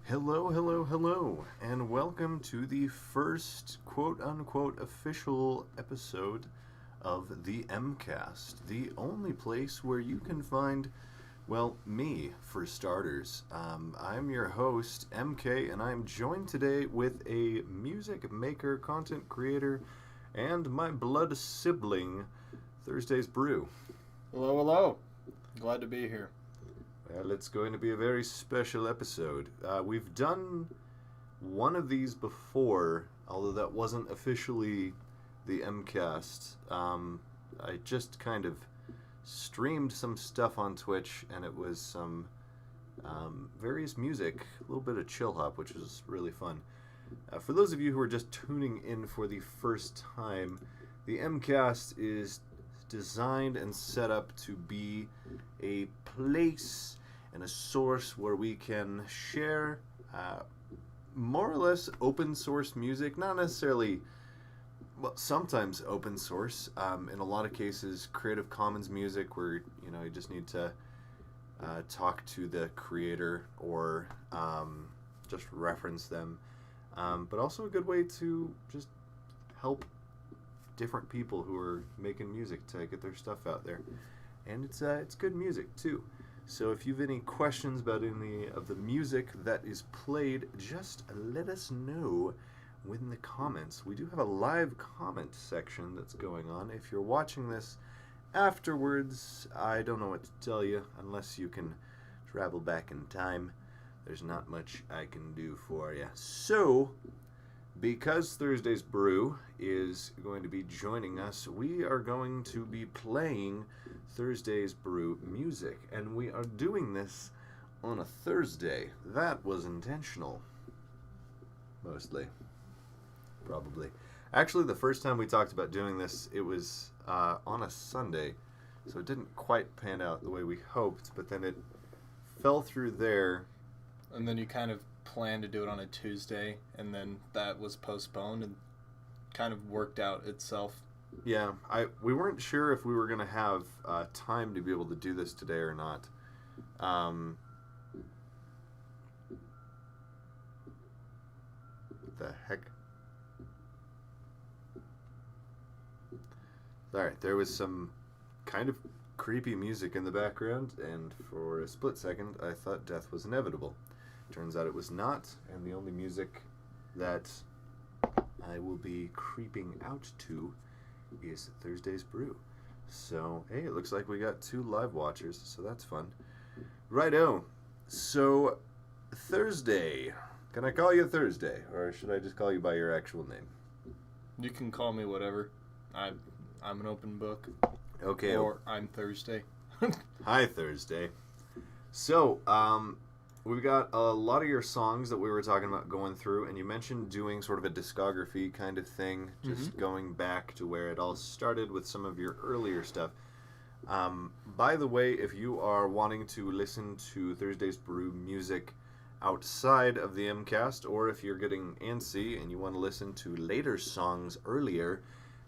Hello, hello, hello, and welcome to the first quote unquote official episode of the MKast, the only place where you can find, well, me for starters. I'm your host, MK, and I'm joined today with a music maker, content creator, and my blood sibling, Thursday's Brew. Hello, hello. Glad to be here. Well, it's going to be a very special episode. We've done one of these before, although that wasn't officially the MKast. I just kind of streamed some stuff on Twitch, and it was some various music, a little bit of chill hop, which was really fun. For those of you who are just tuning in for the first time, the MKast is designed and set up to be a place and a source where we can share more or less open source music, not necessarily, well, sometimes open source, in a lot of cases Creative Commons music where you just need to talk to the creator or just reference them, but also a good way to just help different people who are making music to get their stuff out there. And it's good music too. So if you've any questions about any of the music that is played, just let us know in the comments. We do have a live comment section that's going on. If you're watching this afterwards, I don't know what to tell you unless you can travel back in time. There's not much I can do for you. So, because Thursday's Brew is going to be joining us, we are going to be playing Thursday's Brew music, and we are doing this on a Thursday. That was intentional. Mostly. Probably. Actually, the first time we talked about doing this, it was on a Sunday, so it didn't quite pan out the way we hoped, but then it fell through there. And then you kind of planned to do it on a Tuesday, and then that was postponed and kind of worked out itself. Yeah, we weren't sure if we were going to have time to be able to do this today or not. The heck? Alright, there was some kind of creepy music in the background, and for a split second I thought death was inevitable. Turns out it was not, and the only music that I will be creeping out to is Thursday's Brew. So, hey, it looks like we got 2 live watchers, so that's fun. Righto. So, Thursday. Can I call you Thursday, or should I just call you by your actual name? You can call me whatever. I'm an open book. Okay. Or I'm Thursday. Hi, Thursday. So, we've got a lot of your songs that we were talking about going through, and you mentioned doing sort of a discography kind of thing, just going back to where it all started with some of your earlier stuff. By the way, if you are wanting to listen to Thursday's Brew music outside of the MKast, or if you're getting antsy and you want to listen to later songs earlier,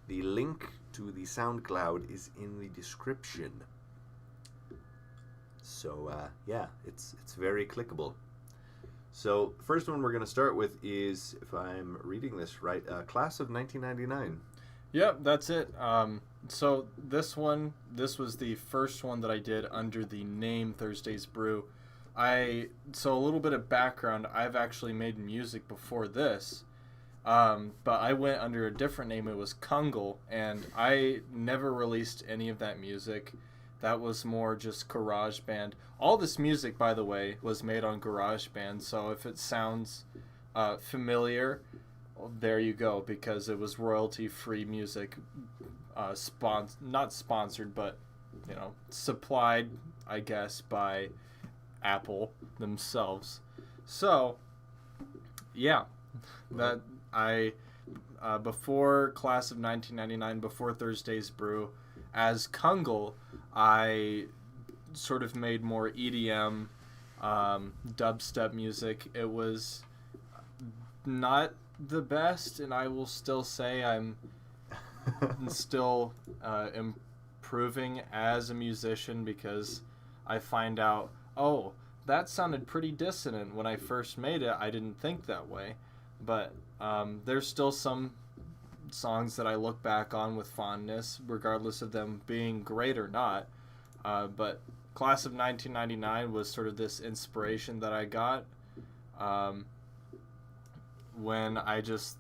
the link to the SoundCloud is in the description. So, yeah, it's very clickable. So, first one we're going to start with is, if I'm reading this right, Class of 1999. Yep, that's it. So this was the first one that I did under the name Thursday's Brew. So a little bit of background, I've actually made music before this, but I went under a different name. It was Kungle, and I never released any of that music. That was more just GarageBand. All this music, by the way, was made on GarageBand, so if it sounds familiar, well, there you go, because it was royalty-free music, not sponsored, but, supplied, I guess, by Apple themselves. So, yeah, that before Class of 1999, before Thursday's Brew, as Kungle, I sort of made more EDM, dubstep music. It was not the best, and I will still say I'm still improving as a musician, because I find out, that sounded pretty dissonant when I first made it. I didn't think that way, but there's still some songs that I look back on with fondness, regardless of them being great or not. But Class of 1999 was sort of this inspiration that I got when I just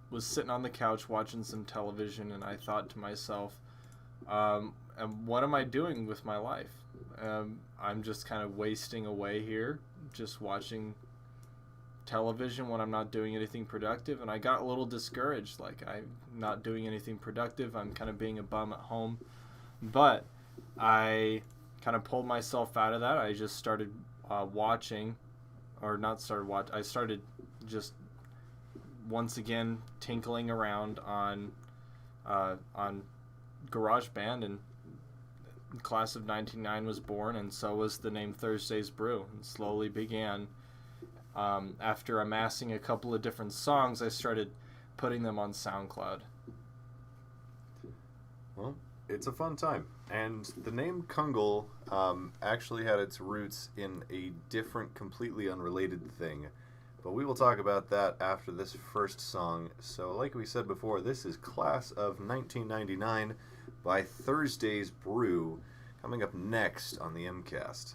was sitting on the couch watching some television, and I thought to myself, what am I doing with my life? I'm just kind of wasting away here, just watching television when I'm not doing anything productive. And I got a little discouraged, like, I'm not doing anything productive, I'm kind of being a bum at home. But I kind of pulled myself out of that. I just started I started just once again tinkling around on GarageBand, and Class of 99 was born, and so was the name Thursday's Brew, and slowly began. After amassing a couple of different songs, I started putting them on SoundCloud. Well, it's a fun time. And the name Kungle actually had its roots in a different, completely unrelated thing. But we will talk about that after this first song. So like we said before, this is Class of 1999 by Thursday's Brew, coming up next on the MKast.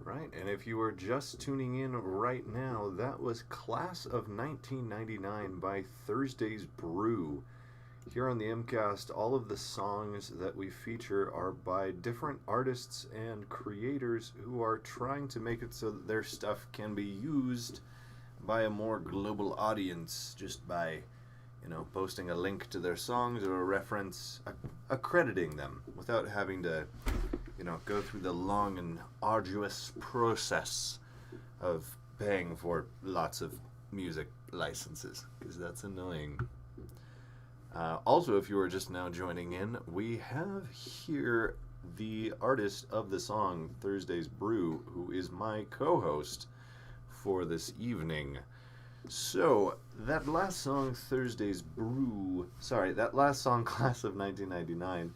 Right, and if you are just tuning in right now, that was Class of 1999 by Thursday's Brew. Here on the MKast, all of the songs that we feature are by different artists and creators who are trying to make it so that their stuff can be used by a more global audience just by, posting a link to their songs or a reference, accrediting them without having to go through the long and arduous process of paying for lots of music licenses, because that's annoying. Also, if you are just now joining in, we have here the artist of the song, Thursday's Brew, who is my co-host for this evening. So, that last song, that last song, Class of 1999,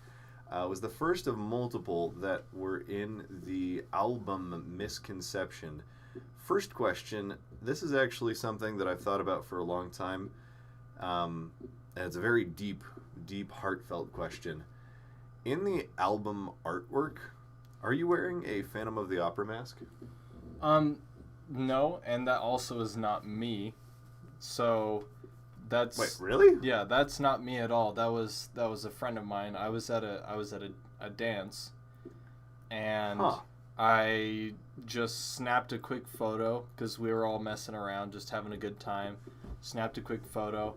was the first of multiple that were in the album Misconception. First question, this is actually something that I've thought about for a long time, and it's a very deep, heartfelt question. In the album artwork, are you wearing a Phantom of the Opera mask? No, and that also is not me. So that's Wait, really? Yeah, that's not me at all. That was a friend of mine. I was at a dance, and I just snapped a quick photo because we were all messing around, just having a good time. Snapped a quick photo,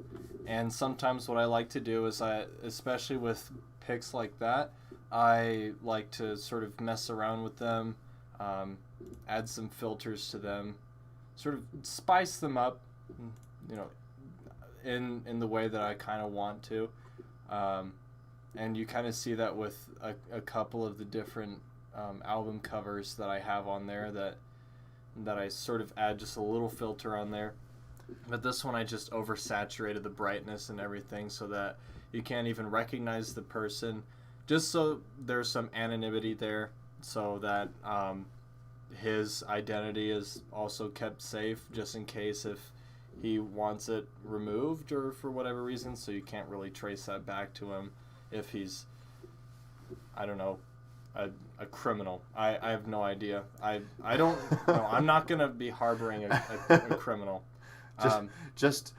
and sometimes what I like to do is especially with pics like that, I like to sort of mess around with them, add some filters to them, sort of spice them up, in the way that I kind of want to, and you kind of see that with a couple of the different album covers that I have on there that I sort of add just a little filter on there. But this one I just oversaturated the brightness and everything so that you can't even recognize the person, just so there's some anonymity there, so that his identity is also kept safe, just in case if he wants it removed or for whatever reason, so you can't really trace that back to him if he's, I don't know, a criminal. I have no idea. I don't know. I'm not going to be harboring a criminal. Just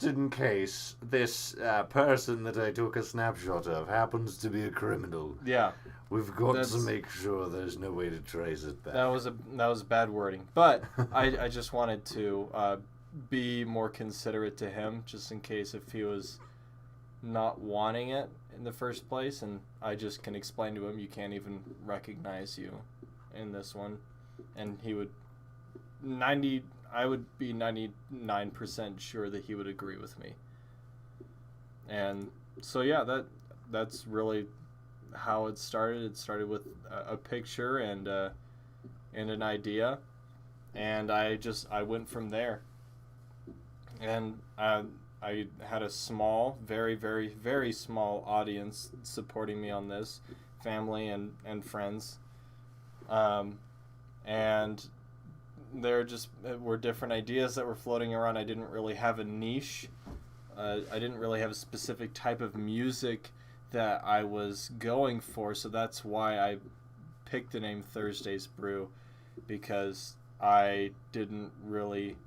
in case this person that I took a snapshot of happens to be a criminal. Yeah. We've got to make sure there's no way to trace it back. That was bad wording. But I just wanted to be more considerate to him, just in case if he was not wanting it in the first place, and I just can explain to him, you can't even recognize you in this one, and I would be 99% sure that he would agree with me. And so yeah, that's really how it started. It started with a picture and an idea, and I went from there. And I had a small, very, very, very small audience supporting me on this, family and friends. And there just were different ideas that were floating around. I didn't really have a niche. I didn't really have a specific type of music that I was going for, so that's why I picked the name Thursday's Brew, because I didn't really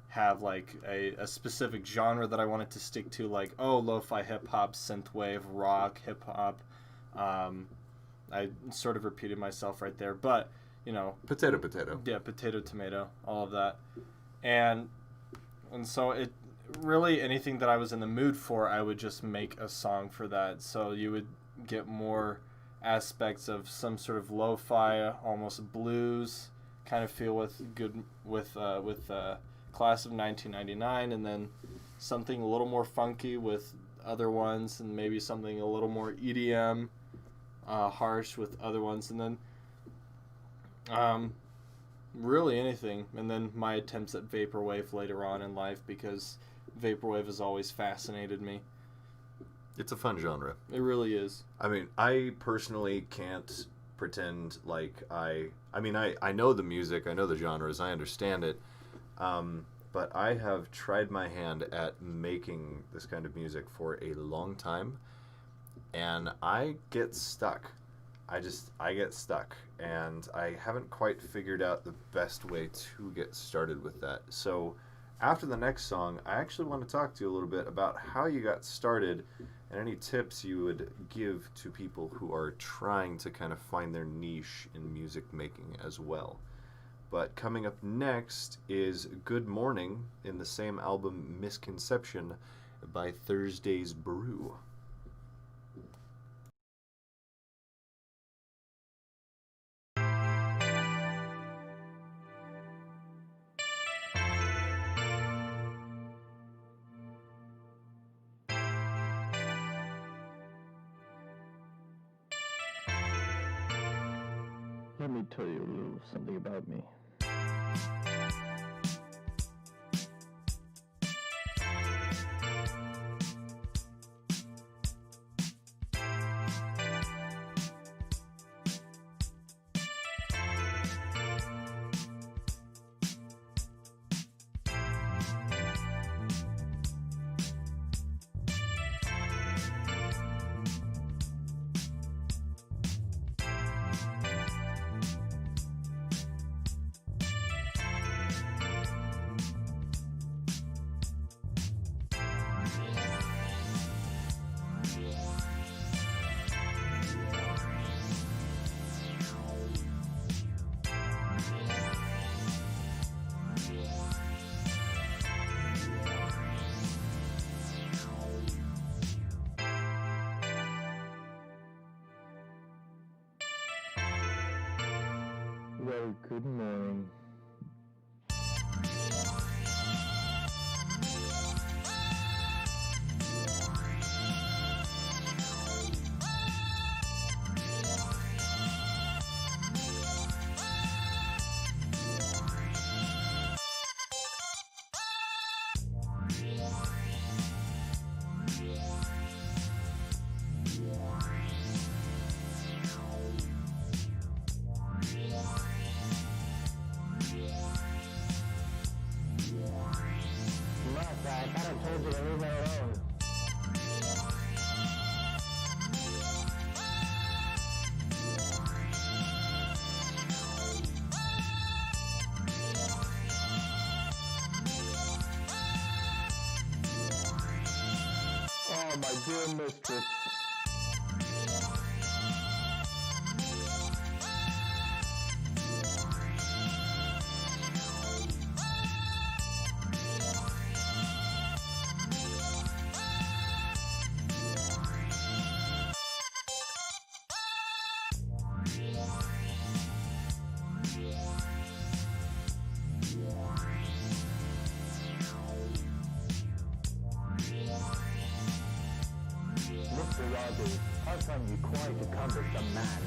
have like a specific genre that I wanted to stick to, like lo-fi hip-hop, synthwave, rock, hip-hop. I sort of repeated myself right there, but potato. Yeah, potato, tomato, all of that. And so it really, anything that I was in the mood for, I would just make a song for that. So you would get more aspects of some sort of lo-fi, almost blues kind of feel with Class of 1999, and then something a little more funky with other ones, and maybe something a little more EDM, harsh with other ones, and then really anything. And then my attempts at vaporwave later on in life, because vaporwave has always fascinated me. It's a fun genre. It really is. I mean, I personally can't pretend like I know the music, I know the genres, I understand it. But I have tried my hand at making this kind of music for a long time, and I get stuck. I get stuck, and I haven't quite figured out the best way to get started with that. So after the next song, I actually want to talk to you a little bit about how you got started and any tips you would give to people who are trying to kind of find their niche in music making as well. But coming up next is Good Morning in the same album Misconception by Thursday's Brew. Let me tell you a little something about me. Well, good morning. I thought I told you to leave me alone. Oh, my dear mistress. Mr. Rogers, I find you quite a cumbersome man.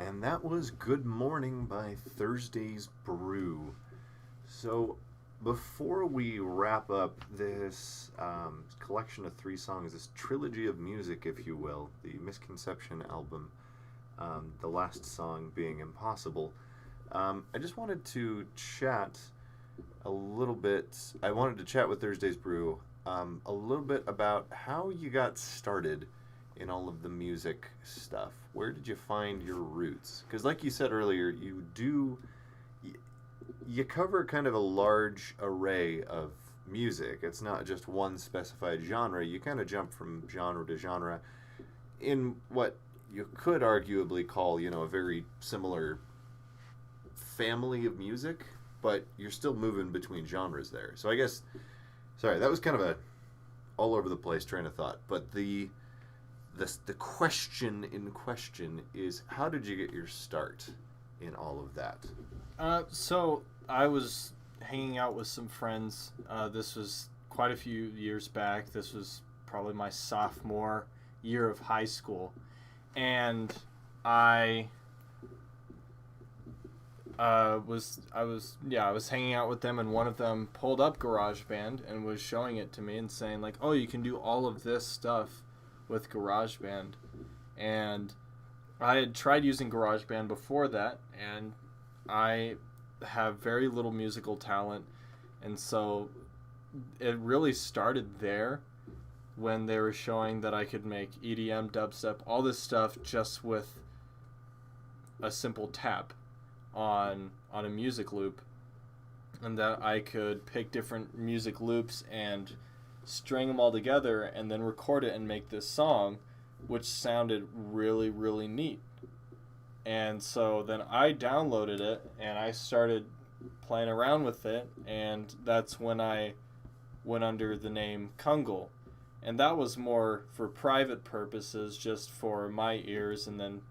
And that was Good Morning by Thursday's Brew. So, before we wrap up this collection of 3 songs, this trilogy of music, if you will, the Misconception album, the last song being Impossible, I just wanted to chat a little bit. I wanted to chat with Thursday's Brew a little bit about how you got started in all of the music stuff. Where did you find your roots? Because like you said earlier, you cover kind of a large array of music. It's not just one specified genre. You kind of jump from genre to genre in what you could arguably call, a very similar family of music, but you're still moving between genres there. So I guess, sorry, that was kind of a all over the place train of thought, but the question in question is, how did you get your start in all of that? So I was hanging out with some friends. This was quite a few years back. This was probably my sophomore year of high school, and I was hanging out with them, and one of them pulled up GarageBand and was showing it to me and saying like, "Oh, you can do all of this stuff with GarageBand." And I had tried using GarageBand before that, and I have very little musical talent, and so it really started there when they were showing that I could make EDM, dubstep, all this stuff just with a simple tap on a music loop, and that I could pick different music loops and string them all together and then record it and make this song, which sounded really, really neat. And so then I downloaded it and I started playing around with it, and that's when I went under the name Kungle. And that was more for private purposes, just for my ears, and then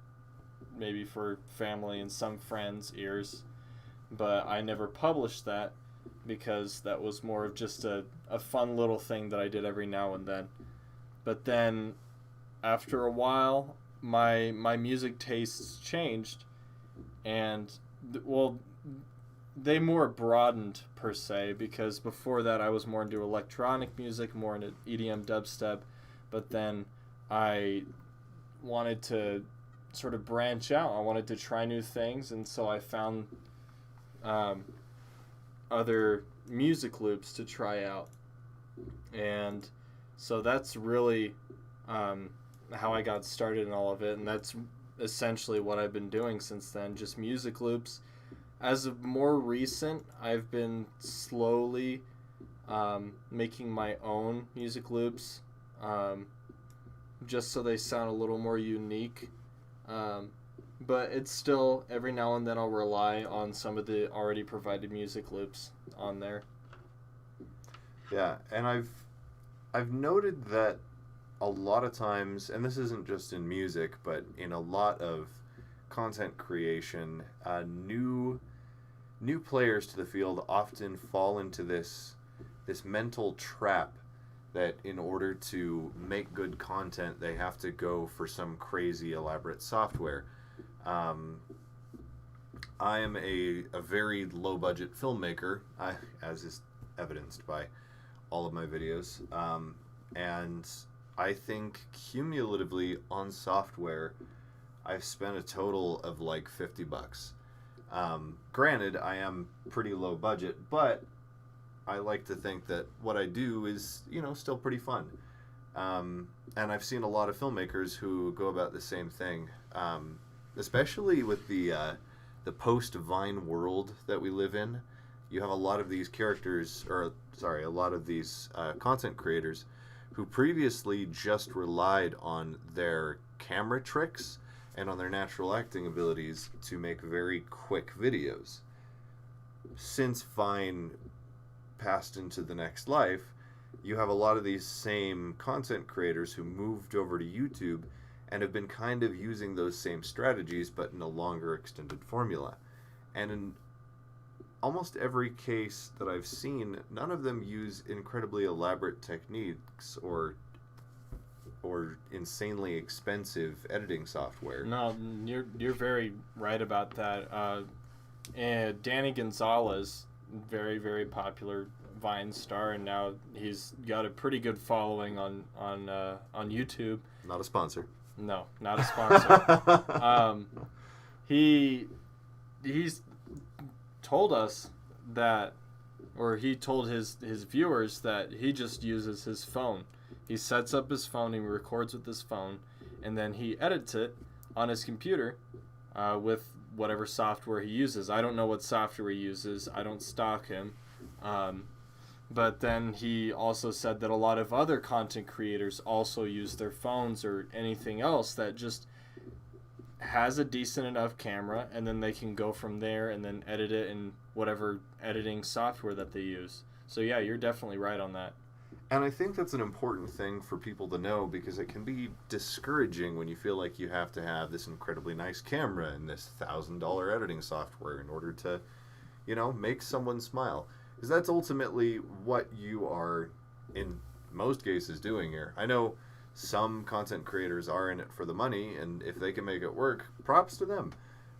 maybe for family and some friends' ears. But I never published that because that was more of just a fun little thing that I did every now and then. But then after a while, my music tastes changed, and they more broadened per se, because before that I was more into electronic music, more into EDM, dubstep, but then I wanted to sort of branch out. I wanted to try new things, and so I found other music loops to try out, and so that's really how I got started in all of it, and that's essentially what I've been doing since then, just music loops. As of more recent, I've been slowly making my own music loops, just so they sound a little more unique. But it's still, every now and then I'll rely on some of the already provided music loops on there. Yeah, and I've noted that a lot of times, and this isn't just in music, but in a lot of content creation, new players to the field often fall into this mental trap that in order to make good content, they have to go for some crazy elaborate software. I am a very low budget filmmaker, as is evidenced by all of my videos, and I think cumulatively on software, I've spent a total of like $50. Granted, I am pretty low budget, but I like to think that what I do is, still pretty fun. And I've seen a lot of filmmakers who go about the same thing, especially with the post-Vine world that we live in. You have a lot of these a lot of these content creators who previously just relied on their camera tricks and on their natural acting abilities to make very quick videos. Since Vine passed into the next life, you have a lot of these same content creators who moved over to YouTube and have been kind of using those same strategies, but in a longer extended formula. And in almost every case that I've seen, none of them use incredibly elaborate techniques or or insanely expensive editing software. No, you're very right about that. And Danny Gonzales, very, very popular Vine star, and now he's got a pretty good following on YouTube. Not a sponsor. No, not a sponsor. He's told us that, or he told his viewers that he just uses his phone. He sets up his phone, he records with his phone, and then he edits it on his computer with whatever software he uses. I don't know what software he uses. I don't stalk him. But then he also said that a lot of other content creators also use their phones or anything else that just has a decent enough camera, and then they can go from there and then edit it in whatever editing software that they use. So yeah, you're definitely right on that. And I think that's an important thing for people to know, because it can be discouraging when you feel like you have to have this incredibly nice camera and this $1,000 editing software in order to, make someone smile. Because that's ultimately what you are, in most cases, doing here. I know some content creators are in it for the money, and if they can make it work, props to them.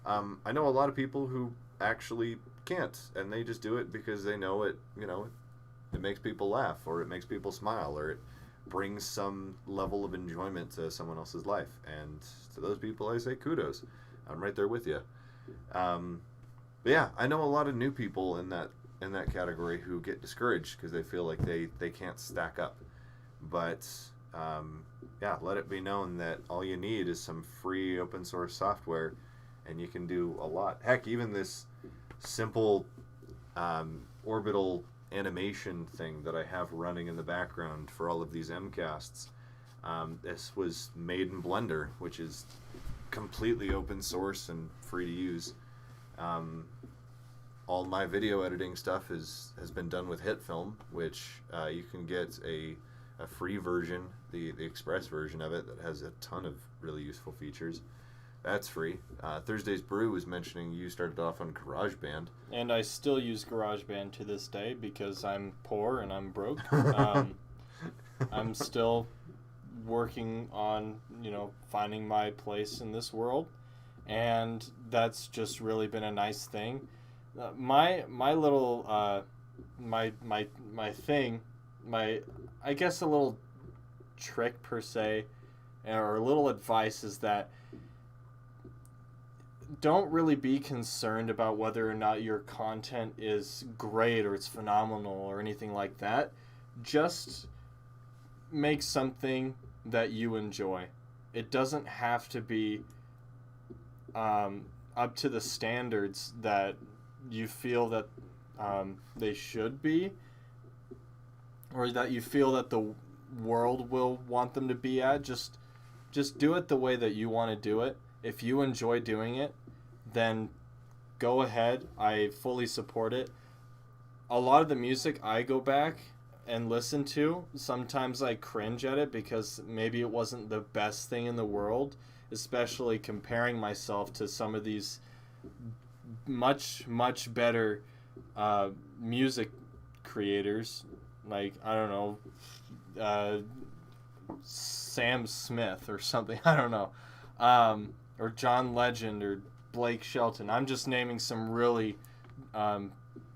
I know a lot of people who actually can't, and they just do it because they know it, it makes people laugh, or it makes people smile, or it brings some level of enjoyment to someone else's life. And to those people, I say kudos. I'm right there with you. But yeah, I know a lot of new people in that category who get discouraged because they feel like they can't stack up. But yeah, let it be known that all you need is some free open source software, and you can do a lot. Heck, even this simple orbital animation thing that I have running in the background for all of these MKasts, this was made in Blender, which is completely open source and free to use. All my video editing stuff has been done with HitFilm, which you can get a free version, the Express version of it, that has a ton of really useful features. That's free. Thursday's Brew was mentioning you started off on GarageBand. And I still use GarageBand to this day because I'm poor and I'm broke. I'm still working on, finding my place in this world, and that's just really been a nice thing. My little my thing, I guess a little trick per se, or a little advice, is that don't really be concerned about whether or not your content is great or it's phenomenal or anything like that. Just make something that you enjoy. It doesn't have to be up to the standards that you feel that they should be, or that you feel that the world will want them to be at. Just do it the way that you want to do it. If you enjoy doing it, then go ahead. I fully support it. A lot of the music I go back and listen to, sometimes I cringe at it because maybe it wasn't the best thing in the world, especially comparing myself to some of these much, much better music creators, like, I don't know, Sam Smith or something, I don't know, or John Legend or Blake Shelton. I'm just naming some really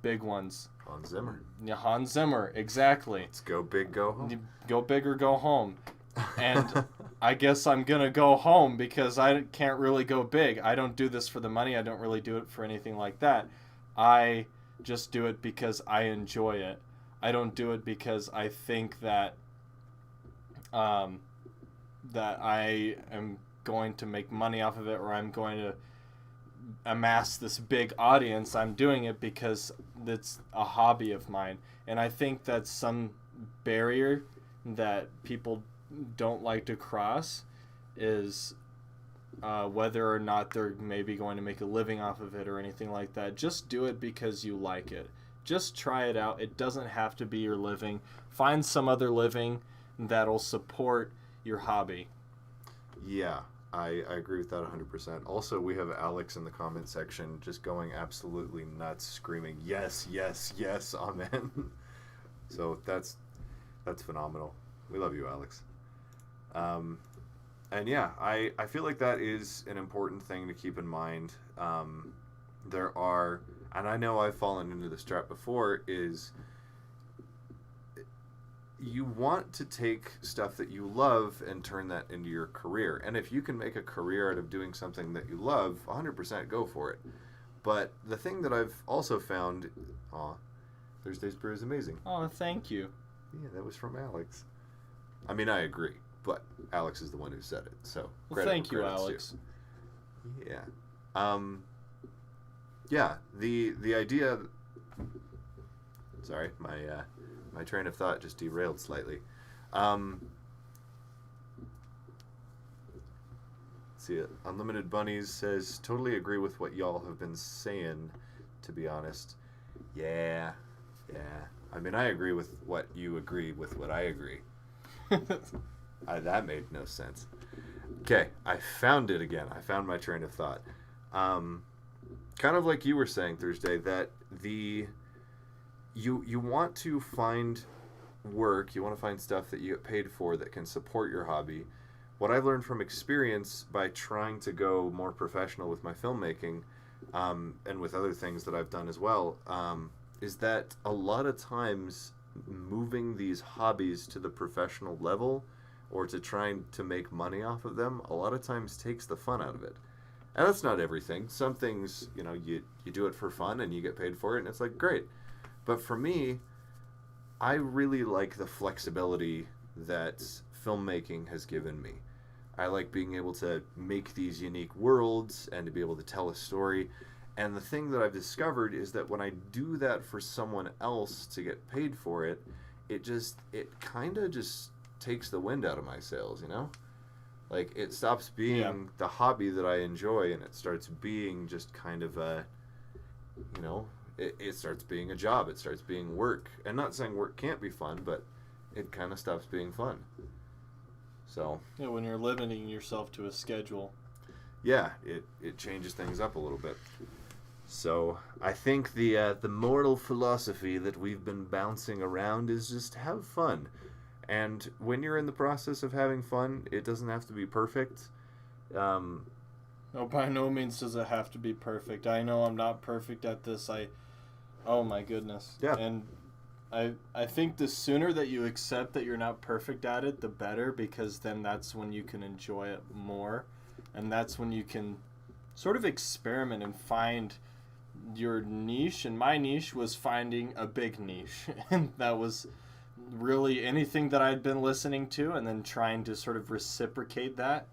big ones. Hans Zimmer. Yeah, Hans Zimmer, exactly. Let's go big, go home. Go big or go home. And I guess I'm going to go home because I can't really go big. I don't do this for the money. I don't really do it for anything like that. I just do it because I enjoy it. I don't do it because I think that that I am going to make money off of it, or I'm going to amass this big audience. I'm doing it because it's a hobby of mine. And I think that's some barrier that people don't like to cross, is whether or not they're maybe going to make a living off of it or anything like that. Just do it because you like it. Just try it out. It doesn't have to be your living. Find some other living that'll support your hobby. Yeah, I agree with that 100%. Also, we have Alex in the comment section just going absolutely nuts, screaming, yes, yes, yes, amen. So that's phenomenal. We love you, Alex. And yeah, I feel like that is an important thing to keep in mind. There are, and I know I've fallen into this trap before, is you want to take stuff that you love and turn that into your career. And if you can make a career out of doing something that you love, 100% go for it. But the thing that I've also found, Thursday's Brew is amazing. Oh, thank you. Yeah, that was from Alex. I mean, I agree, but Alex is the one who said it, so Well, thank you, Alex. Yeah. Yeah, the idea... Sorry, my train of thought just derailed slightly. See, Unlimited Bunnies says, totally agree with what y'all have been saying, to be honest. Yeah. I mean, I agree with what you agree with what I agree. That made no sense. Okay, I found it again. I found my train of thought. Kind of like you were saying, Thursday, that you want to find work, you want to find stuff that you get paid for that can support your hobby. What I've learned from experience by trying to go more professional with my filmmaking, and with other things that I've done as well, is that a lot of times moving these hobbies to the professional level or to trying to make money off of them a lot of times takes the fun out of it. And that's not everything. Some things, you do it for fun and you get paid for it and it's like, great. But for me, I really like the flexibility that filmmaking has given me. I like being able to make these unique worlds and to be able to tell a story. And the thing that I've discovered is that when I do that for someone else to get paid for it, it kind of just takes the wind out of my sails, Like, it stops being the hobby that I enjoy and it starts being just kind of a, it starts being a job. It starts being work. And not saying work can't be fun, but it kind of stops being fun. So. Yeah, when you're limiting yourself to a schedule. Yeah, it changes things up a little bit. So I think the moral philosophy that we've been bouncing around is just have fun. And when you're in the process of having fun, it doesn't have to be perfect. No, by no means does it have to be perfect. I know I'm not perfect at this. Oh my goodness. Yeah. And I think the sooner that you accept that you're not perfect at it, the better, because then that's when you can enjoy it more. And that's when you can sort of experiment and find your niche. And my niche was finding a big niche. And that was really anything that I'd been listening to and then trying to sort of reciprocate that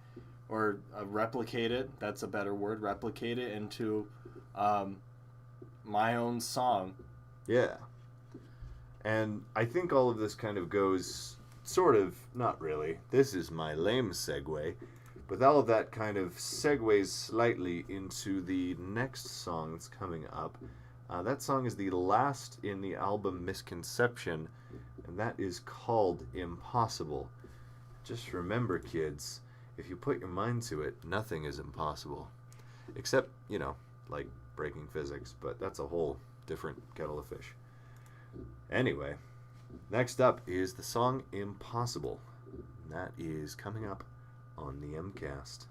or replicate it. That's a better word. Replicate it into my own song. Yeah. And I think all of this kind of goes sort of, not really. This is my lame segue. But all of that kind of segues slightly into the next song that's coming up. That song is the last in the album Misconception, and that is called Impossible. Just remember, kids, if you put your mind to it, nothing is impossible. Except, like breaking physics, but that's a whole different kettle of fish. Anyway, next up is the song Impossible. And that is coming up on the MKast.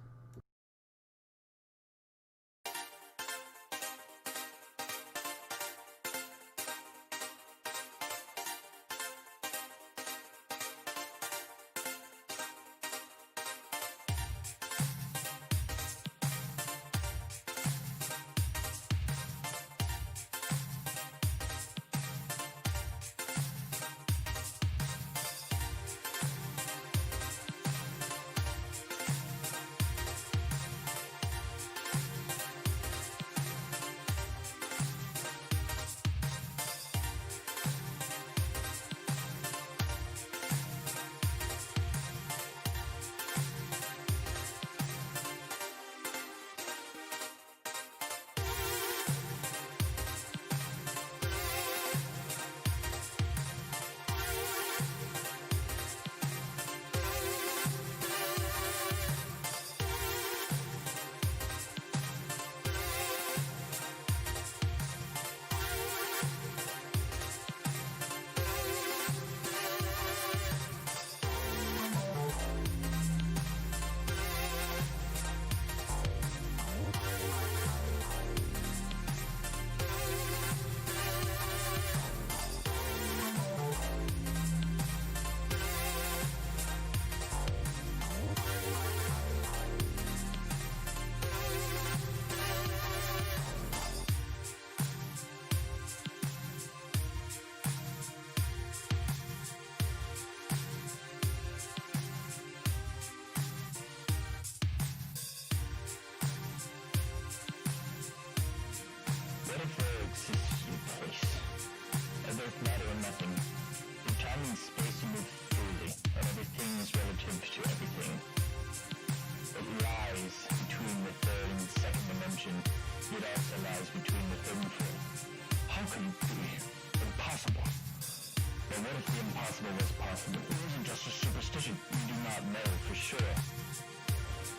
possible. It isn't just a superstition. We do not know for sure.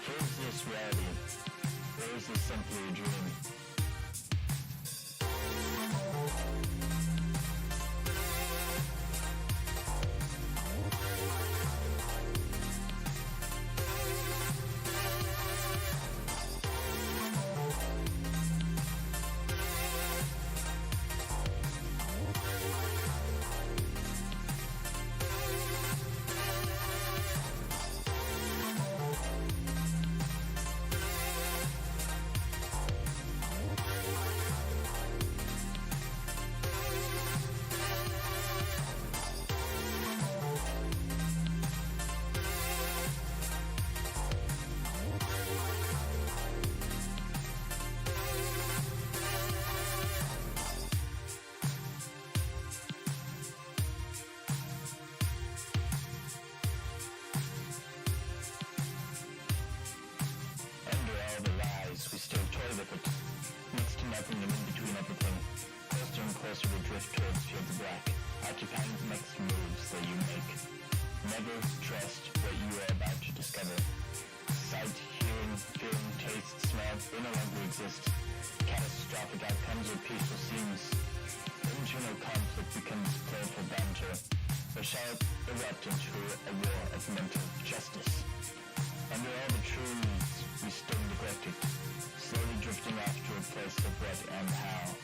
For is this reality? Or is this simply a dream? We still toy with it. Next to nothing and in between everything. Closer and closer we drift towards fields of black, occupying the next moves that you make. Never trust what you are about to discover. Sight, hearing, feeling, taste, smell, they no longer exist. Catastrophic outcomes or peaceful scenes. Internal conflict becomes playful banter, or shall it erupt into a war of mental justice? Under all the truths we still neglected, slowly drifting off to a place of what and how.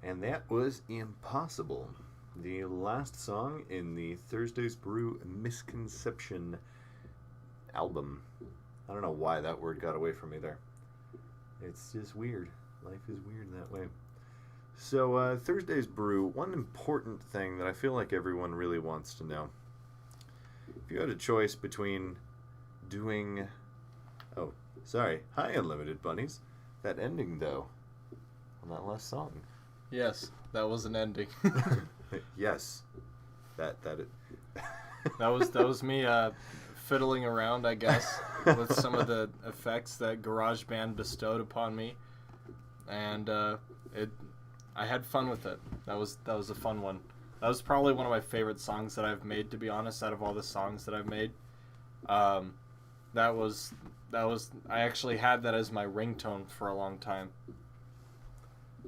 And that was Impossible, the last song in the Thursday's Brew Misconception album. I don't know why that word got away from me there. It's just weird. Life is weird that way. So, Thursday's Brew, one important thing that I feel like everyone really wants to know. If you had a choice between doing... Oh, sorry. Hi, Unlimited Bunnies. That ending, though, on that last song. Yes, that was an ending. Yes. That it. that was me fiddling around, I guess, with some of the effects that GarageBand bestowed upon me, and I had fun with it. That was a fun one. That was probably one of my favorite songs that I've made, to be honest, out of all the songs that I've made. That was I actually had that as my ringtone for a long time.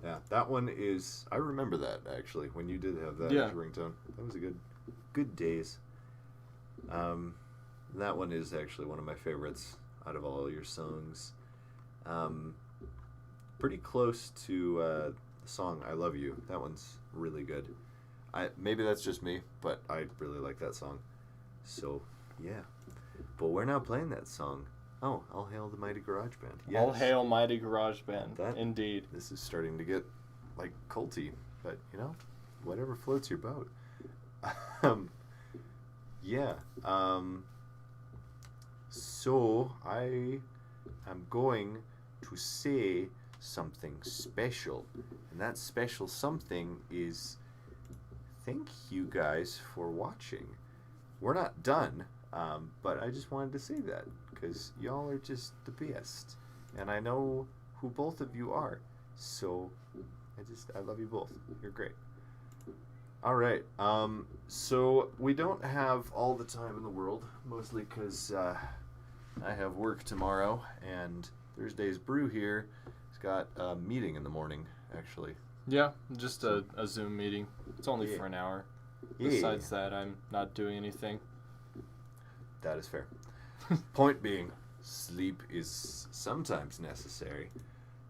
Yeah, that one is... I remember that, actually, when you did have that as your ringtone. That was a good days. That one is actually one of my favorites out of all your songs. Pretty close to the song I Love You. That one's really good. Maybe that's just me, but I really like that song. So, yeah. But we're not playing that song. Oh, All Hail the Mighty GarageBand. Yes. All Hail Mighty GarageBand. Indeed. This is starting to get, like, culty. But, you know, whatever floats your boat. Yeah. So, I am going to say something special. And that special something is thank you guys for watching. We're not done, but I just wanted to say that because y'all are just the best. And I know who both of you are. So I love you both. You're great. All right. So we don't have all the time in the world, mostly because I have work tomorrow, and Thursday's Brew here has got a meeting in the morning, actually. Yeah, just a Zoom meeting. It's only for an hour. Yeah. Besides that, I'm not doing anything. That is fair. Point being, sleep is sometimes necessary.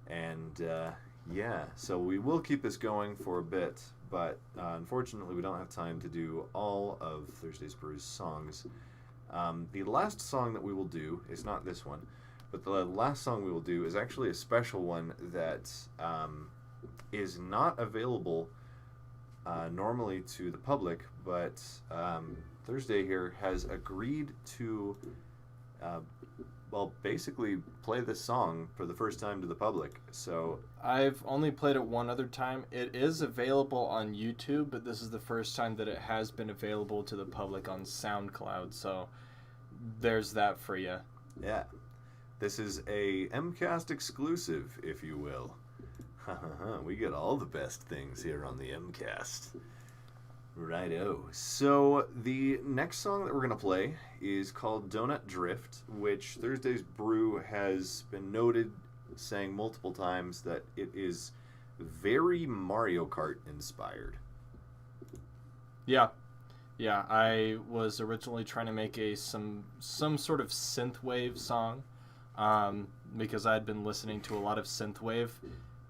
And, yeah, so we will keep this going for a bit, but unfortunately we don't have time to do all of Thursday's Brew's songs. The last song that we will do is not this one, but the last song we will do is actually a special one that is not available normally to the public, but Thursday here has agreed to basically play this song for the first time to the public. So I've only played it one other time. It is available on YouTube, but this is the first time that it has been available to the public on SoundCloud. So there's that for you. yeah, this is a MKast exclusive, if you will. We get all the best things here on the MKast. Righto. So the next song that we're going to play is called Donut Drift, which Thursday's Brew has been noted saying multiple times that it is very Mario Kart inspired. Yeah. Yeah, I was originally trying to make some sort of synthwave song because I had been listening to a lot of synthwave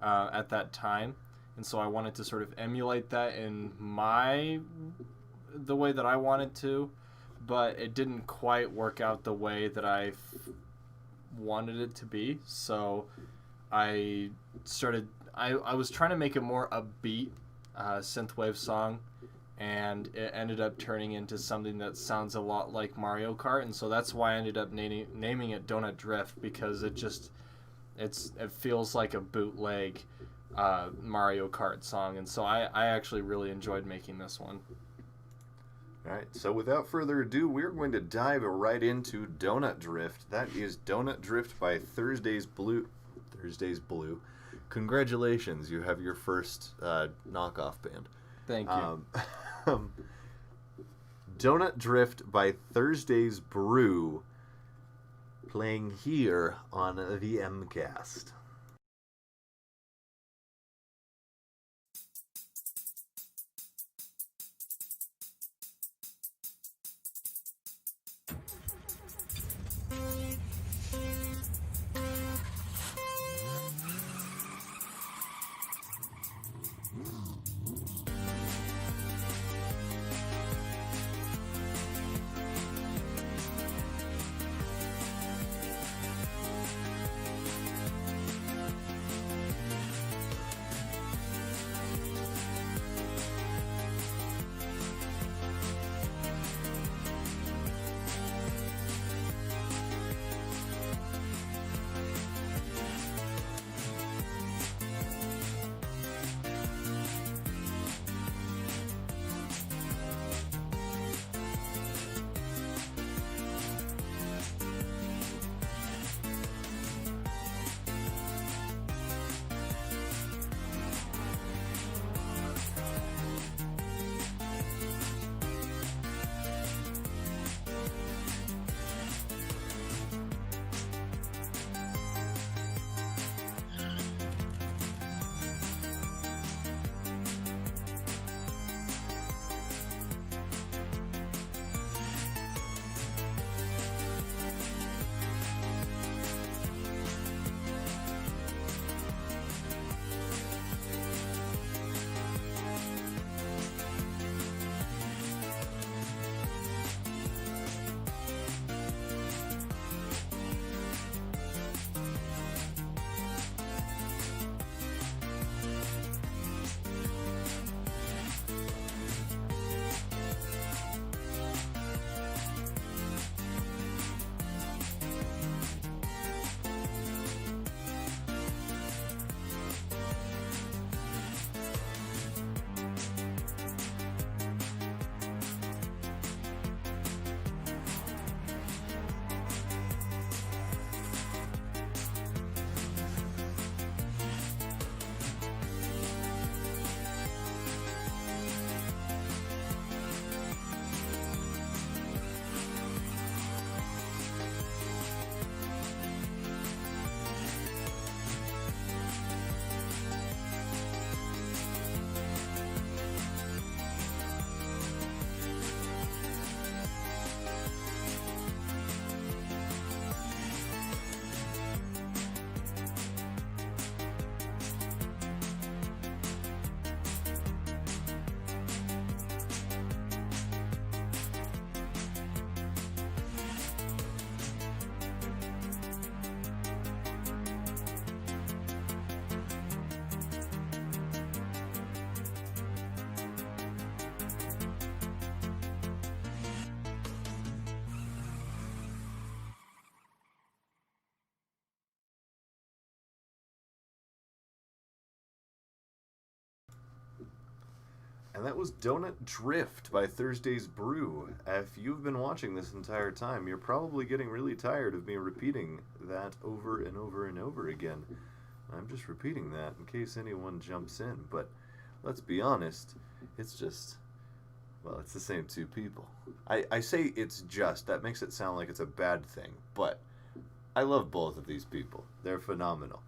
at that time. And so I wanted to sort of emulate that in the way that I wanted to, but it didn't quite work out the way that I wanted it to be. So I was trying to make a more upbeat synthwave song, and it ended up turning into something that sounds a lot like Mario Kart, and so that's why I ended up naming it Donut Drift, because it feels like a bootleg Mario Kart song, and so I actually really enjoyed making this one. All right, so without further ado, we're going to dive right into Donut Drift. That is Donut Drift by Thursday's Blue. Congratulations, you have your first knockoff band. Thank you. Donut Drift by Thursday's Brew, playing here on the MKast. And that was Donut Drift by Thursday's Brew. If you've been watching this entire time, you're probably getting really tired of me repeating that over and over and over again. I'm just repeating that in case anyone jumps in, but let's be honest, it's just, well, it's the same two people. I say it's just, that makes it sound like it's a bad thing, but I love both of these people. They're phenomenal.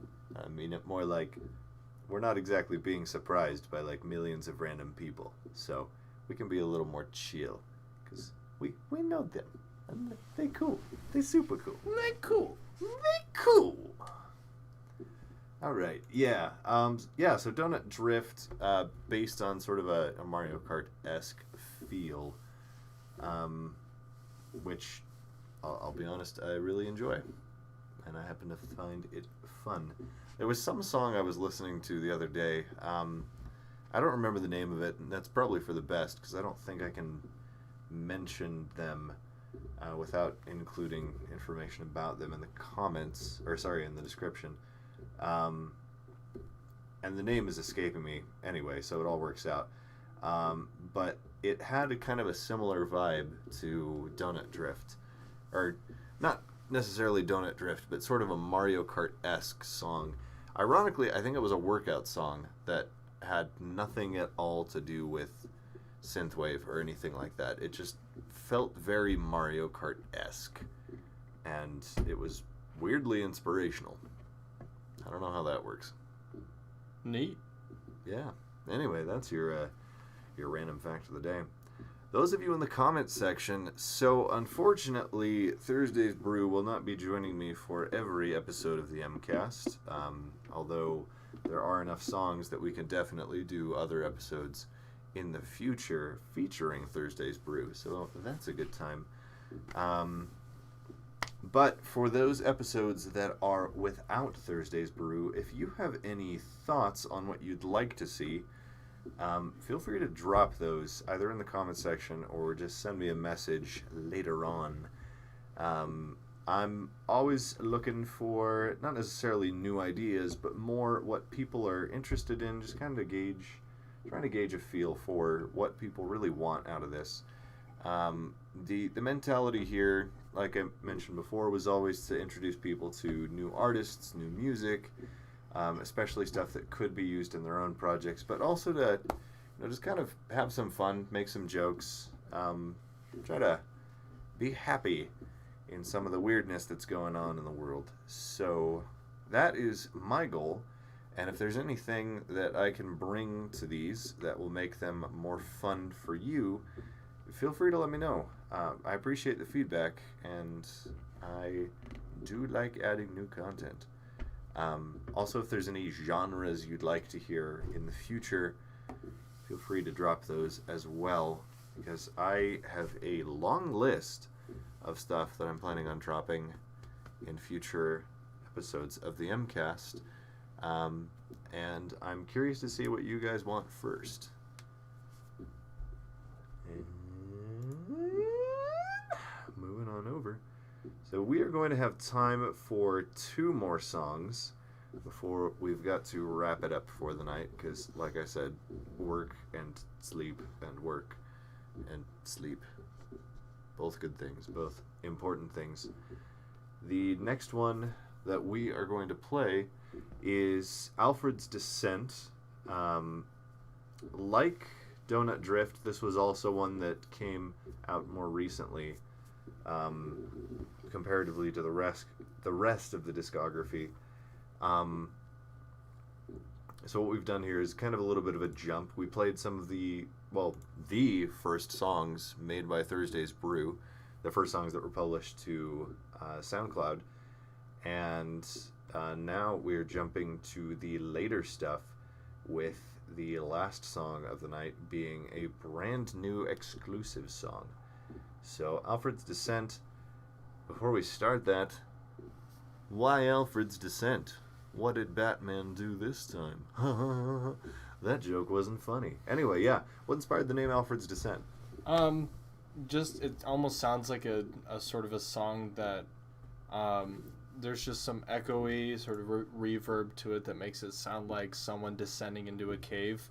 I mean it more like we're not exactly being surprised by like millions of random people, so we can be a little more chill, because we know them, and they cool. They super cool. They cool. All right, yeah, so Donut Drift, based on sort of a Mario Kart-esque feel, which, I'll be honest, I really enjoy, and I happen to find it fun. There was some song I was listening to the other day. I don't remember the name of it, and that's probably for the best, because I don't think I can mention them without including information about them in the comments, in the description. And the name is escaping me anyway, so it all works out. But it had a kind of a similar vibe to Donut Drift, or not necessarily Donut Drift, but sort of a Mario Kart-esque song. Ironically, I think it was a workout song that had nothing at all to do with synthwave or anything like that. It just felt very Mario Kart-esque, and it was weirdly inspirational. I don't know how that works. Neat. Yeah. Anyway, that's your random fact of the day. Those of you in the comments section, so unfortunately, Thursday's Brew will not be joining me for every episode of the MKast, although there are enough songs that we can definitely do other episodes in the future featuring Thursday's Brew, so that's a good time. But for those episodes that are without Thursday's Brew, if you have any thoughts on what you'd like to see, feel free to drop those either in the comments section or just send me a message later on. I'm always looking for not necessarily new ideas, but more what people are interested in, just kind of trying to gauge a feel for what people really want out of this. The mentality here, like I mentioned before, was always to introduce people to new artists, new music, especially stuff that could be used in their own projects, but also to just kind of have some fun, make some jokes, try to be happy in some of the weirdness that's going on in the world. So that is my goal, and if there's anything that I can bring to these that will make them more fun for you, feel free to let me know. I appreciate the feedback, and I do like adding new content. Also, if there's any genres you'd like to hear in the future, feel free to drop those as well, because I have a long list of stuff that I'm planning on dropping in future episodes of the MKast, and I'm curious to see what you guys want first. Moving on over. So we are going to have time for 2 more songs before we've got to wrap it up for the night, because like I said, work and sleep and work and sleep, both good things, both important things. The next one that we are going to play is Alfred's Descent. Like Donut Drift, this was also one that came out more recently, comparatively to the rest of the discography. So what we've done here is kind of a little bit of a jump. We played some of the first songs made by Thursday's Brew, the first songs that were published to SoundCloud, and now we're jumping to the later stuff, with the last song of the night being a brand new exclusive song. So Alfred's Descent. Before we start that, why Alfred's Descent? What did Batman do this time? That joke wasn't funny. Anyway, yeah. What inspired the name Alfred's Descent? Just, it almost sounds like a sort of a song that, there's just some echoey sort of reverb to it that makes it sound like someone descending into a cave.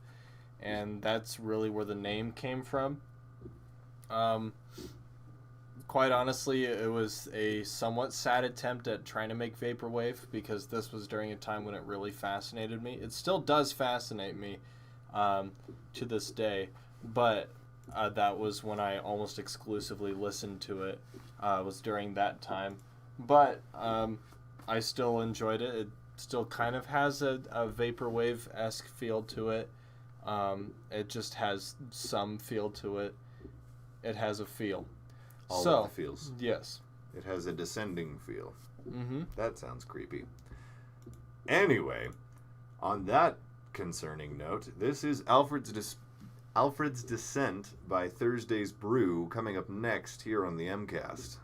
and that's really where the name came from. Quite honestly, it was a somewhat sad attempt at trying to make vaporwave, because this was during a time when it really fascinated me. It still does fascinate me to this day, but that was when I almost exclusively listened to it, was during that time. But I still enjoyed it. It still kind of has a vaporwave-esque feel to it. It just has some feel to it. It has a feel. All so, of the feels. Yes. It has a descending feel. Mm-hmm. That sounds creepy. Anyway, on that concerning note, this is Alfred's Descent by Thursday's Brew, coming up next here on the MKast.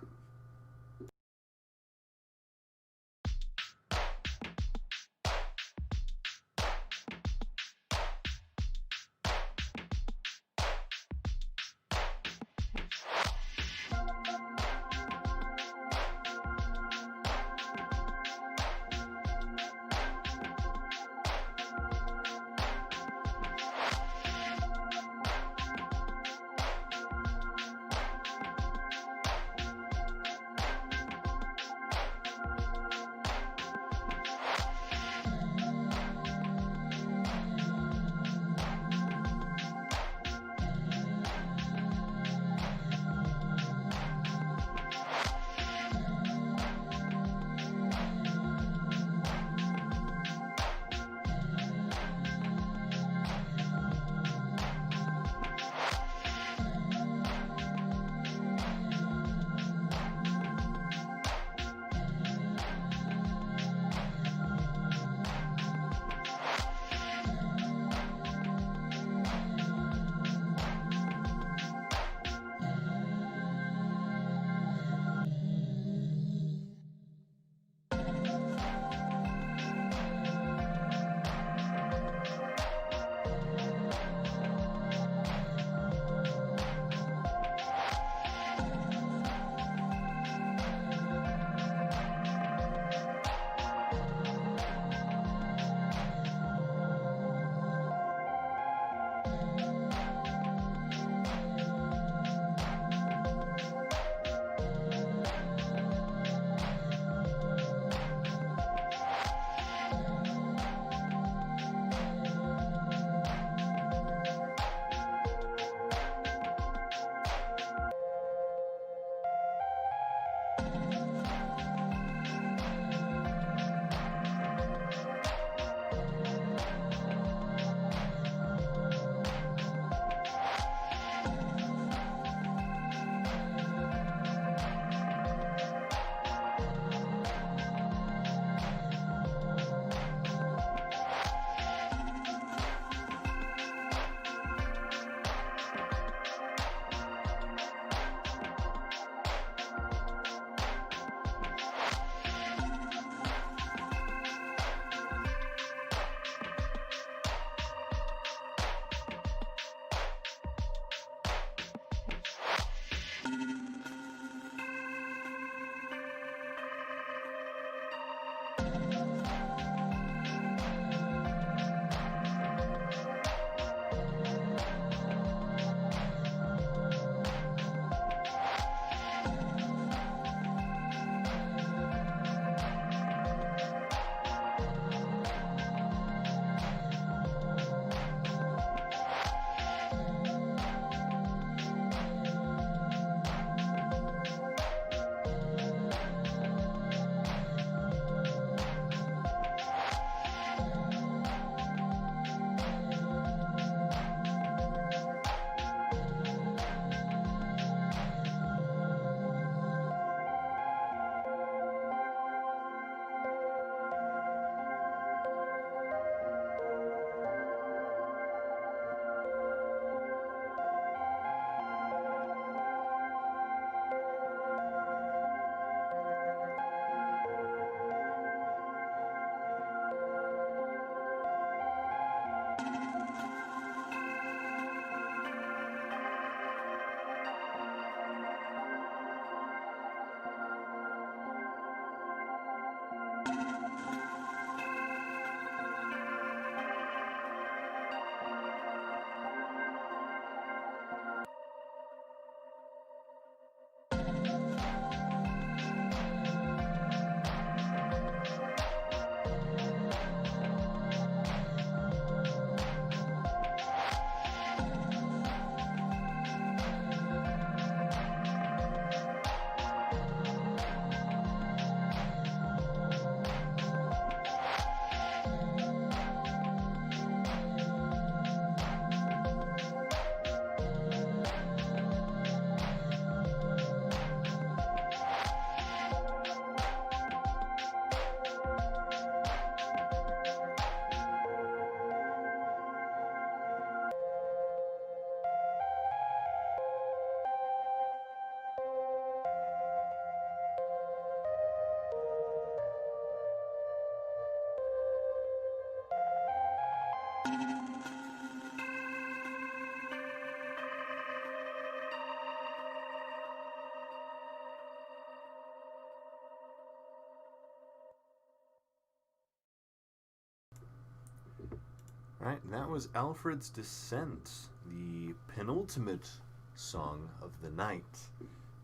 Right, and that was Alfred's Descent, the penultimate song of the night,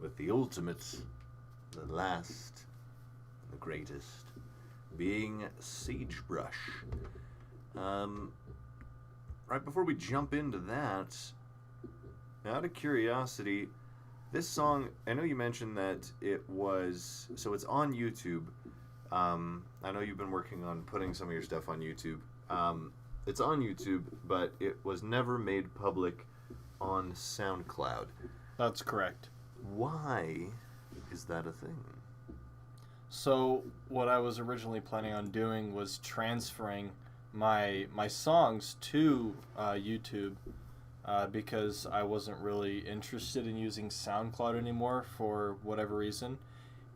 with the ultimate, the last, the greatest, being Sagebrush. Right before we jump into that, out of curiosity, this song, I know you mentioned that so it's on YouTube. I know you've been working on putting some of your stuff on YouTube. It's on YouTube, but it was never made public on SoundCloud. That's correct. Why is that a thing? So what I was originally planning on doing was transferring my songs to YouTube because I wasn't really interested in using SoundCloud anymore for whatever reason.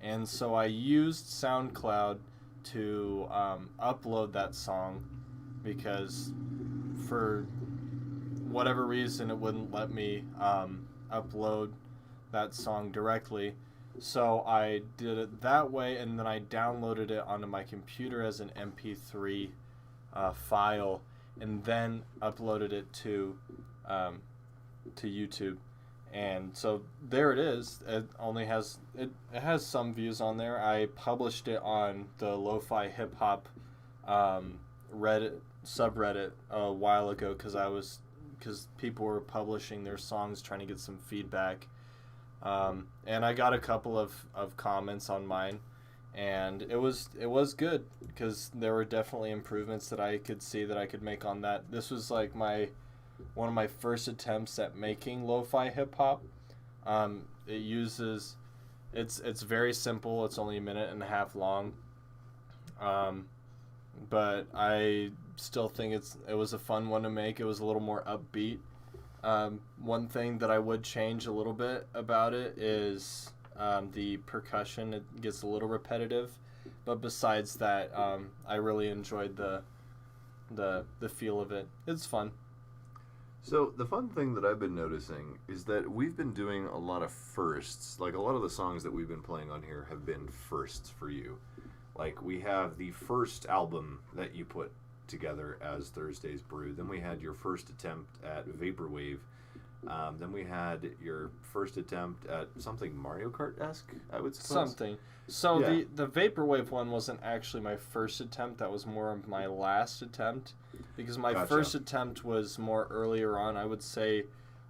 And so I used SoundCloud to upload that song because for whatever reason it wouldn't let me upload that song directly. So I did it that way, and then I downloaded it onto my computer as an MP3 file, and then uploaded it to YouTube. And so there it is. It only has it has some views on there. I published it on the Lo-Fi Hip Hop Reddit subreddit a while ago because people were publishing their songs trying to get some feedback. And I got a couple of comments on mine, and it was good because there were definitely improvements that I could see that I could make on that. This was like one of my first attempts at making lo-fi hip hop. It's very simple. It's only a minute and a half long. But I still think it was a fun one to make. It was a little more upbeat. One thing that I would change a little bit about it is the percussion. It gets a little repetitive, but besides that, I really enjoyed the feel of it. It's fun. So the fun thing that I've been noticing is that we've been doing a lot of firsts. Like a lot of the songs that we've been playing on here have been firsts for you. Like we have the first album that you put together as Thursday's Brew. Then we had your first attempt at Vaporwave. Then we had your first attempt at something Mario Kart-esque, I would suppose. Something. So yeah. the Vaporwave one wasn't actually my first attempt. That was more of my last attempt. Because my Gotcha. first attempt was more earlier on. I would say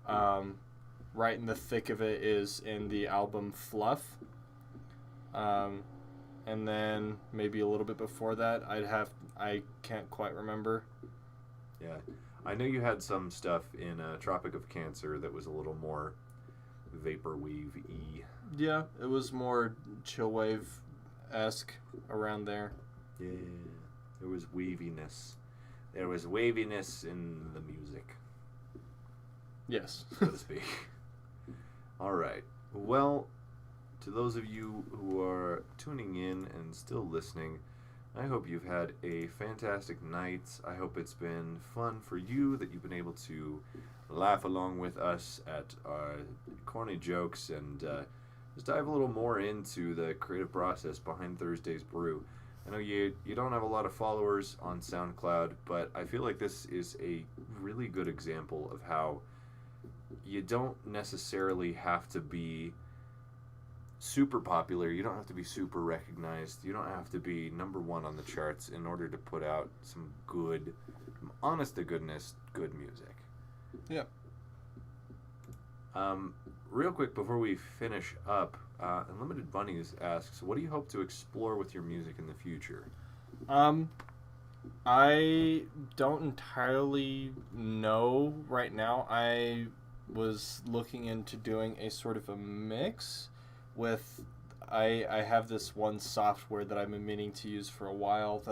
right in the thick of it is in the album Fluff. And then maybe a little bit before that, I can't quite remember. Yeah. I know you had some stuff in Tropic of Cancer that was a little more Vaporwave-y. Yeah, it was more chillwave-esque around there. Yeah. There was waviness. There was waviness in the music. Yes. So to speak. All right. Well, to those of you who are tuning in and still listening, I hope you've had a fantastic night. I hope it's been fun for you, that you've been able to laugh along with us at our corny jokes and just dive a little more into the creative process behind Thursday's Brew. I know you don't have a lot of followers on SoundCloud, but I feel like this is a really good example of how you don't necessarily have to be super popular. You don't have to be super recognized. You don't have to be number one on the charts in order to put out some good, honest to goodness, good music. Yeah. Real quick before we finish up, Unlimited Bunnies asks, what do you hope to explore with your music in the future? I don't entirely know right now. I was looking into doing a sort of a mix with I have this one software that I've been meaning to use for a while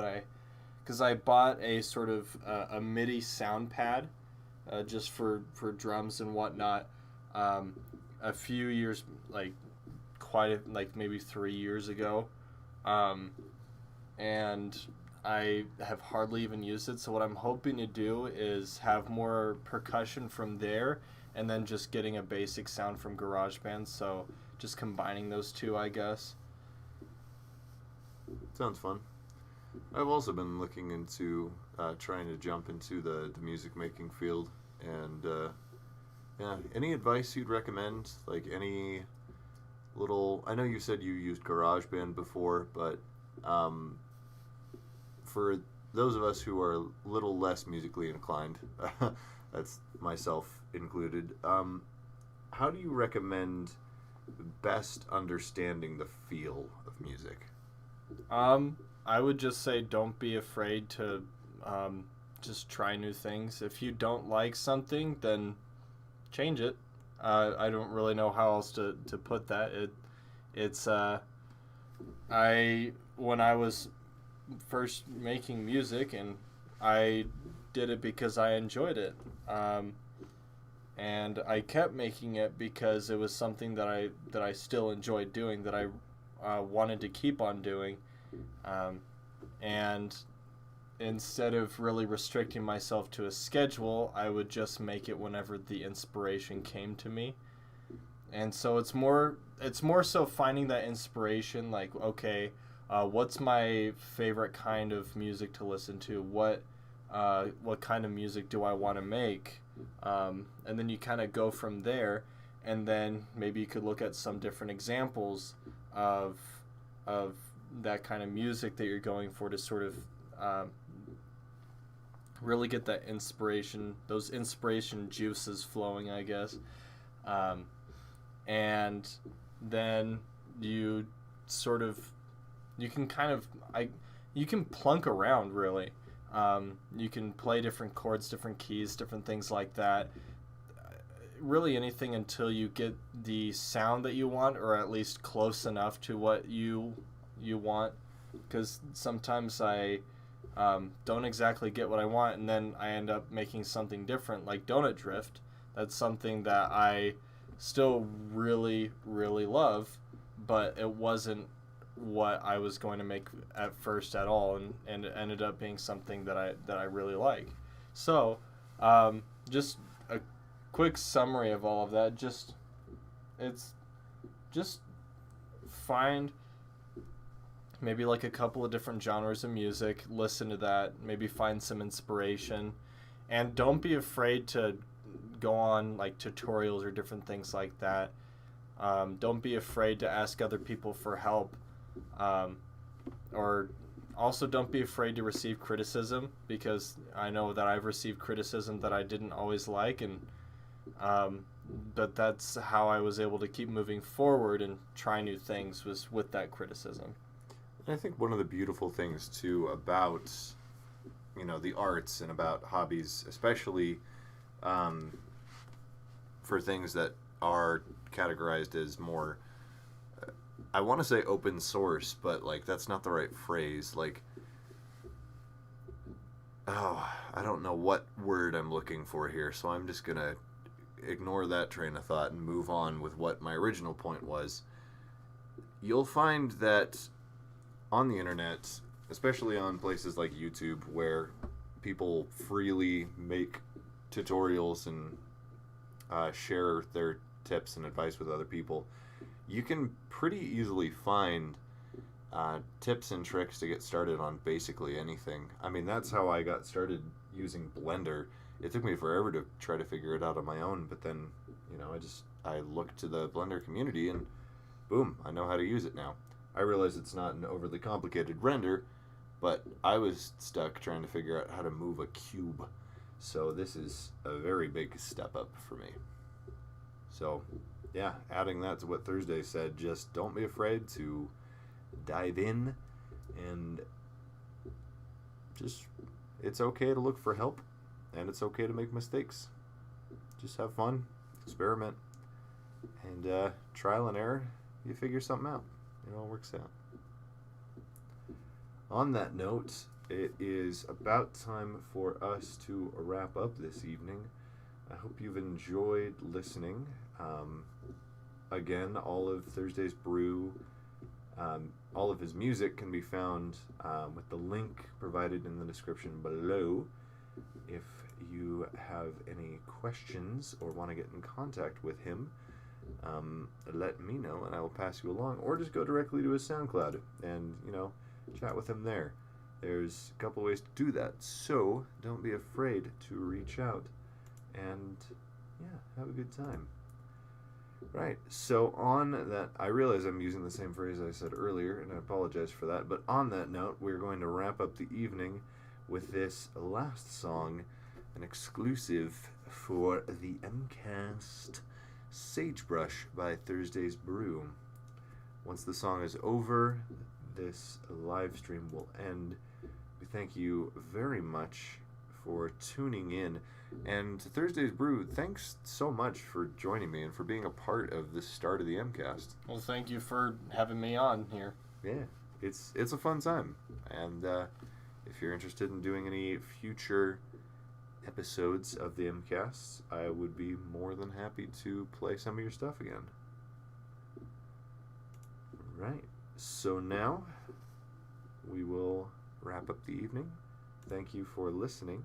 because I bought a sort of a MIDI sound pad just for drums and whatnot a few years, like maybe 3 years ago, and I have hardly even used it. So what I'm hoping to do is have more percussion from there, and then just getting a basic sound from GarageBand. So just combining those two, I guess. Sounds fun. I've also been looking into trying to jump into the music making field. And yeah, any advice you'd recommend? Like any little, I know you said you used GarageBand before, but for those of us who are a little less musically inclined, that's myself included, how do you recommend best understanding the feel of music? I would just say don't be afraid to just try new things. If you don't like something, then change it. I don't really know how else to put that. When I was first making music, and I did it because I enjoyed it. And I kept making it because it was something that I still enjoyed doing, that I wanted to keep on doing. And instead of really restricting myself to a schedule, I would just make it whenever the inspiration came to me. And so it's more so finding that inspiration, like, okay, what's my favorite kind of music to listen to? What kind of music do I want to make? And then you kind of go from there, and then maybe you could look at some different examples of that kind of music that you're going for to sort of really get that inspiration, those inspiration juices flowing, I guess. And then you can plunk around, really. You can play different chords, different keys, different things like that. Really anything until you get the sound that you want, or at least close enough to what you want. Because sometimes I don't exactly get what I want, and then I end up making something different, like Donut Drift. That's something that I still really, really love, but it wasn't what I was going to make at first at all, and it ended up being something that I really like. So, just a quick summary of all of that. Just find maybe like a couple of different genres of music, listen to that, maybe find some inspiration, and don't be afraid to go on like tutorials or different things like that. Don't be afraid to ask other people for help, or also don't be afraid to receive criticism, because I know that I've received criticism that I didn't always like, and but that's how I was able to keep moving forward and try new things, was with that criticism. I think one of the beautiful things too about the arts and about hobbies, especially for things that are categorized as more, I want to say open source, but like that's not the right phrase. Like, I don't know what word I'm looking for here, so I'm just gonna ignore that train of thought and move on with what my original point was. You'll find that on the internet, especially on places like YouTube, where people freely make tutorials and share their tips and advice with other people, you can pretty easily find tips and tricks to get started on basically anything. I mean, that's how I got started using Blender. It took me forever to try to figure it out on my own, but then, I looked to the Blender community and boom, I know how to use it now. I realize it's not an overly complicated render, but I was stuck trying to figure out how to move a cube. So this is a very big step up for me. So, yeah, adding that to what Thursday said, just don't be afraid to dive in, and just, it's okay to look for help, and it's okay to make mistakes. Just have fun, experiment, and trial and error, you figure something out. It all works out. On that note, it is about time for us to wrap up this evening. I hope you've enjoyed listening. Again, all of Thursday's Brew, all of his music can be found with the link provided in the description below. If you have any questions or want to get in contact with him, let me know and I will pass you along, or just go directly to his SoundCloud and chat with him there. there's a couple ways to do that. So don't be afraid to reach out and, yeah, have a good time. Right, so on that, I realize I'm using the same phrase I said earlier, and I apologize for that, but on that note, we're going to wrap up the evening with this last song, an exclusive for the MKast, Sagebrush by Thursday's Brew. Once the song is over, this live stream will end. We thank you very much for tuning in. And Thursday's Brew, thanks so much for joining me and for being a part of the start of the MKast. Well, thank you for having me on here. Yeah, it's a fun time. And if you're interested in doing any future episodes of the MKast, I would be more than happy to play some of your stuff again. Right, so now we will wrap up the evening. Thank you for listening.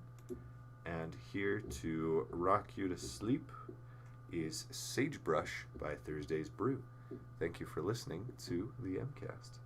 And here to rock you to sleep is Sagebrush by Thursday's Brew. Thank you for listening to the MKast.